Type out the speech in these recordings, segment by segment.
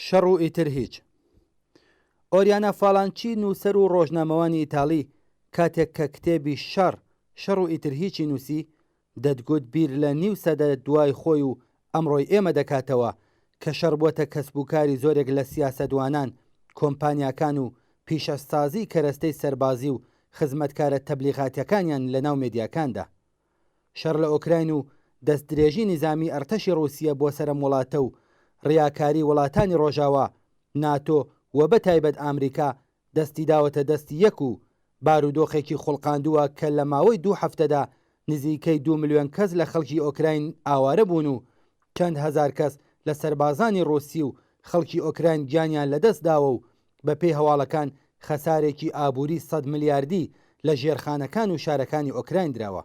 شەڕ و ئیتر هیچ. ئۆریانە فالانچی نووسەر و ڕۆژنامەوانی ئیتاڵی کاتێک کە کتێبی شەڕ و ئیتر هیچی نووسی دەتگوت بیر لە نیو سەدە دوای خۆی و ئەمڕۆی ئێمە دەکاتەوە کە شەڕ بۆتە کەسبووکاری زۆرێک لە سیاسەتوانان، کۆمپانیاکان و پیشەسازی کەرەستەی سەربازی و خزمەتکارە تەبلیغاتیەکانیان لە ناو مێدیاکاندا. شەڕ لە ئۆکراین و دەستدرێژی نظامی ئەرتەشی رووسیە بۆ سەرم وڵاتە و ڕیاکاری وڵاتانی ڕۆژاوا، ناتۆ و بەتایبەت ئامریکا دەستی داوەتە دەستی یەک و بارودۆخێکی خوڵقاندووە کە لە ماوەی 2 هەفتەدا نزیکەی 2 ملیۆن کەس لە خەڵکی ئۆکراین ئاوارە بوون و چەند هەزار کەس لە سەربازانی ڕۆسی و خەڵکی ئۆکراین گیانیان لەدەست داوە و بەپێی هەواڵەکان خەسارێکی ئابووری 100 ملیاردی لە ژێرخانەکان و شارەکانی ئۆکراین دراوە.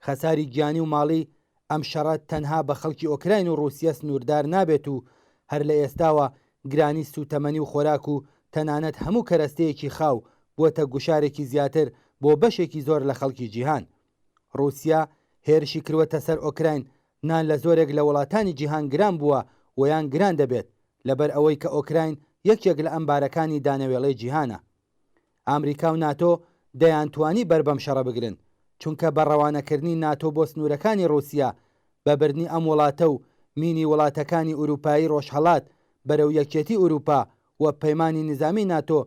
خەساری گیانی و ماڵی ئەم شەڕەت تەنها بە خەڵکی ئۆکراین و رووسیا سنووردار نابێت و هەر لە ئێستاوە گرانی سوتەمەنی و خۆراک و تەنانەت هەموو کەرەستەیەکی خاو بووەتە گوشارێکی زیاتر بۆ بەشێکی زۆر لە خەڵکی جیهان. رووسیا هێرشی کردوەتە سەر ئۆکراین، نان لە زۆرێک لە وڵاتانی جیهان گران بووە و یان گران دەبێت لەبەر ئەوەی کە ئۆکراین یەکێک لە ئەمبارەکانی دانەوێڵەی جیهانە. ئامریکا و ناتۆ دەیانتوانی بەربەم شەڕە بگرن، چونکە بەڕەوانەکردنی ناتۆ بۆ سنوورەکانی رووسیا بەبردنی ئەم وڵاتە و مینی وڵاتەکانی ئوروپایی ڕۆژهەڵات بەرەو یەکێتی ئوروپا و پەیمانی نظامی ناتۆ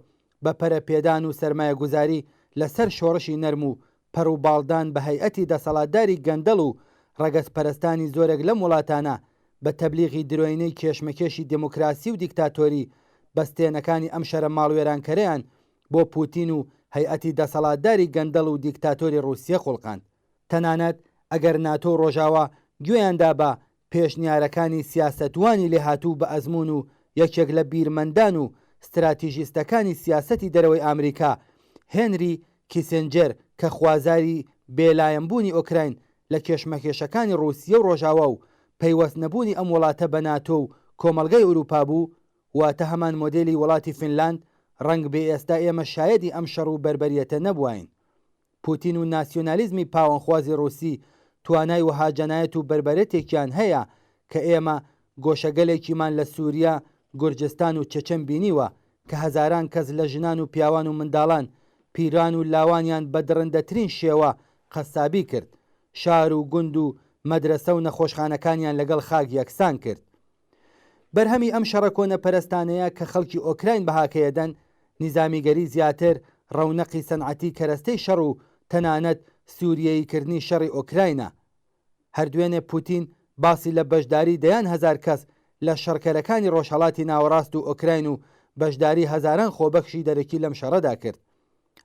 بە پەرەپێدان و سەرمایە گوزاری لەسەر شۆڕشی نەرم و پەڕ و باڵدان بە هەیئەتی دەسەڵاتداری گەندەڵ و ڕەگەز پەرستانی زۆرێک لەم وڵاتانە بە تەبلیغی درۆینەی کێشمەکێشی دموکراسی و دیکتاتۆری بەستێنەکانی ئەم شەرە ماڵوێرانکەرەیان بۆ پوتین و هەیئەتی دەسەڵاتداری گەندەڵ و دیکتاتۆری رووسیا خوڵقان. تەنانەت ئەگەر ناتۆ ڕۆژاوا گوێیاندا بە پێشنیارەکانی سیاسەتوانی لێهاتوو بە ئەزمون و یەکێک لە بیرمەندان و استراتیژیستەکانی سیاسەتی دەرەوەی ئامریکا هێنری کیسنجەر کە خوازاری بێلایەنبوونی ئۆکراین لە کێشمەکێشەکانی رووسیا و ڕۆژاوا و پەیوەست نەبوونی ئەم وڵاتە بە ناتۆ و کۆمەڵگەی ئوروپا بوو، واتە هەمان مۆدێلی وڵاتی فینلاند، ڕەنگ بێ ئێستا ئێمە شایەدی ئەم شەڕ و بەربەریەتە نەبووین. پوتین و ناسیۆنالیزمی پاوەنخوازی رووسی توانای وهاجەنایەت و بربەرەتێکیان هەیە کە ئێمە گۆشەگەلێکیمان لە سووریا، گورجستان و چەچەن بینیوە کە هەزاران کەس لە ژنان و پیاوان و منداڵان، پیران و لاوانیان بە درەندەترین شێوە قەسابی کرد، شار و گوند و مەدرسە و نەخۆشخانەکانیان لەگەڵ خاک یەکسان کرد. بەرهەمی ئەم شەڕە کۆنەپەرستانەیە کە خەڵکی ئۆکراین بەهاکەیەدەن، نیزامیگەری زیاتر، ڕەونەقی سەنعەتی کەرەستەی شەڕ و تەنانەت سووریەییکردنی شەڕی ئۆکراینە. هەردوێنێ پوتین باسی لە بەشداری دەیان هەزار کەس لە شەڕکەرەکانی ڕۆژهەڵاتی ناوەڕاست و ئۆکراین و بەشداری هەزاران خۆبەخشی دەرەکی لەم شەڕەدا کرد.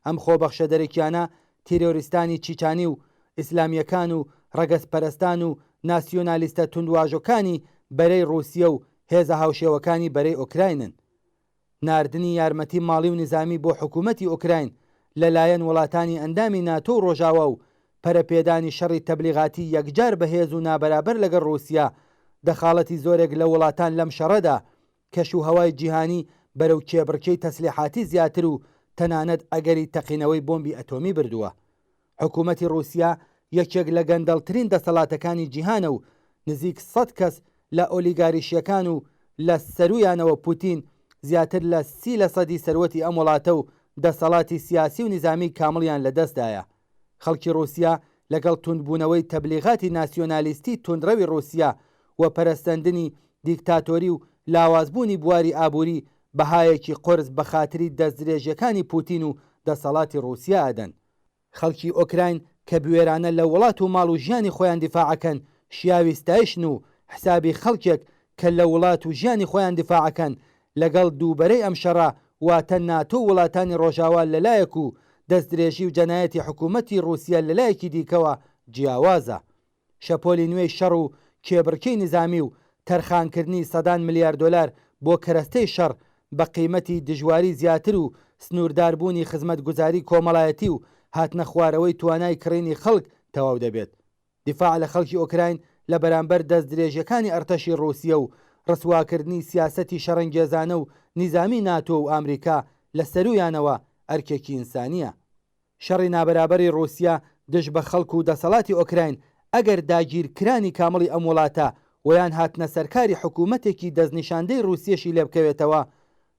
ئەم خۆبەخشە دەرەکیانە تیرۆریستانی چیچانی و ئیسلامیەکان و ڕەگەزپەرستان و ناسیۆنالیستە توندواژۆکانی بەرەی رووسیا و هێزە هاوشێوەکانی بەرەی ئۆکراینن. ناردنی یارمەتی ماڵی و نظامی بۆ حکوومەتی ئۆکراین لەلایەن وڵاتانی ئەندامی ناتۆ و ڕۆژاوا و پەرەپێدانی شەڕی تەبلیغاتی یەکجار بەهێز و نابەرابەر لەگەڵ رووسیا دەخاڵەتی زۆرێک لە وڵاتان لەم شەڕەدا کەش و هەوای جیهانی بەرەو کێبڕکەی تەسلیحاتی زیاتر و تەنانەت ئەگەری تەقینەوەی بۆمبی ئەتۆمی بردووە. حکوومەتی رووسیا یەکێک لە گەندەڵترین دەسەڵاتەکانی جیهانە و نزیک 100 کەس لە ئۆلیگاریشیەکان و لە سەرویانەوە پوتین زیاتر لە 30% سەروەتی ئەم وڵاتە و دەسەڵاتی سیاسی و نظامی کامڵیان لەدەستدایە. خەڵکی رووسیا لەگەڵ توندبوونەوەی تەبلیغاتی ناسیۆنالیستی توندڕەوی رووسیا و پەرستەندنی دیکتاتۆری و لاوازبوونی بواری ئابووری بەهایەکی قرس بە خاتری دەستدرێژیەکانی پوتین و دەسەڵاتی رووسیا ئەدەن. خەڵکی ئۆکراین کە بوێرانە لە وڵات و ماڵ و ژیانی خۆیان دیفاعەکەن شیاوی ستایشن و حسابی خەڵکێک کە لە وڵات و ژیانی خۆیان دیفاعەکەن لەگەڵ دووبەرەی ئەم شەڕە واتە ناتۆ وڵاتانی ڕۆژاوا لەلایەک و دەستدرێژی و جەنایەتی حکوومەتی رووسیا لەلایەکی دیکەوە جیاوازە. شەپۆلی نوێی شەڕ و کێبڕکەی نظامی و تەرخانکردنی سەدان ملیارد دۆلار بۆ کەرەستەی شەڕ بە قیمەتی دژواری زیاتر و سنوورداربوونی خزمەتگوزاری کۆمەڵایەتی و هاتنە خوارەوەی توانای کڕینی خەڵک تەواو دەبێت. دیفاع لە خەڵکی ئۆکراین لە بەرامبەر دەستدرێژیەکانی ئەرتەشی رووسیا و ڕسواکردنی سیاسەتی شەڕەنگێزانە و نیزامی ناتۆ و ئامریکا لە سەرویانەوە ئەرکێکی ئینسانیە. شەڕی نابەرابەری رووسیا دژ بە خەڵک و دەسەڵاتی ئۆکراین ئەگەر داگیرکرانی کامڵی ئەم وڵاتە ویان هاتنە سەرکاری حکوومەتێکی دەستنیشاندەی رووسیەشی لێ بکەوێتەوە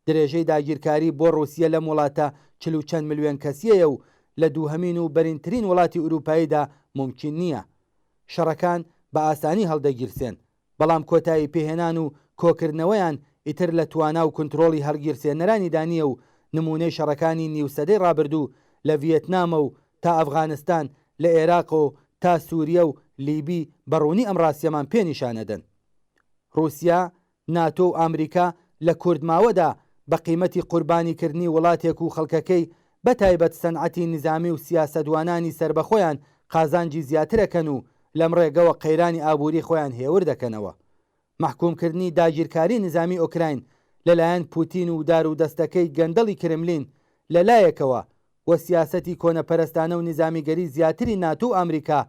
درێژەی داگیرکاری بۆ رووسیە لەم وڵاتە 40 ملیۆن کەسیەیە و لە دووهەمین و بەرینترین وڵاتی ئوروپاییدا ممکن نییە شەڕەکان بە ئاسانی هەڵدەگیرسێن بەڵام کۆتایی پێهێنان و کۆکردنەوەیان ئیتر لە توانا و کنترۆڵی هەڵگیرسێنەرانی دانیە و نمونەی شەڕەکانی نیوسەدەی ڕابردوو لە ڤیەتنامە و تا ئەفغانستان لە عێراق و تا سووریە و لیبی بەڕوونی ئەم ڕاستیەمان پێنیشانەدەن رووسیا ناتۆ و ئامریکا لە کوردماوەدا بە قیمەتی قوربانیکردنی وڵاتێک و خەڵکەکەی بەتایبەت سەنعەتی نظامی و سیاسەدوانانی سربەخۆیان قازانجی زیاترەکەن و لەم ڕێگەوە قەیرانی ئابووری خۆیان هێور دەکەنەوە محکومکردنی داگیرکاری نظامی ئۆکراین لەلایەن پوتین و دار و دەستەکەی گەندەڵی کرملین لەلایەکەوە و سیاسەتی کۆنەپەرستانە و نظامیگەری زیاتری ناتۆ و ئەمریکا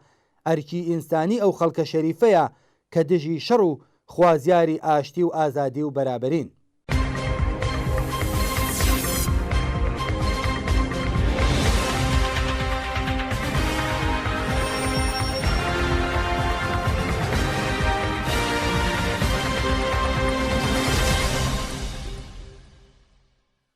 ئەرکی ئینسانی ئەو خەڵکە شەریفەیە کە دژی شەڕ و خوازیاری ئاشتی و ئازادی و بەرابەرین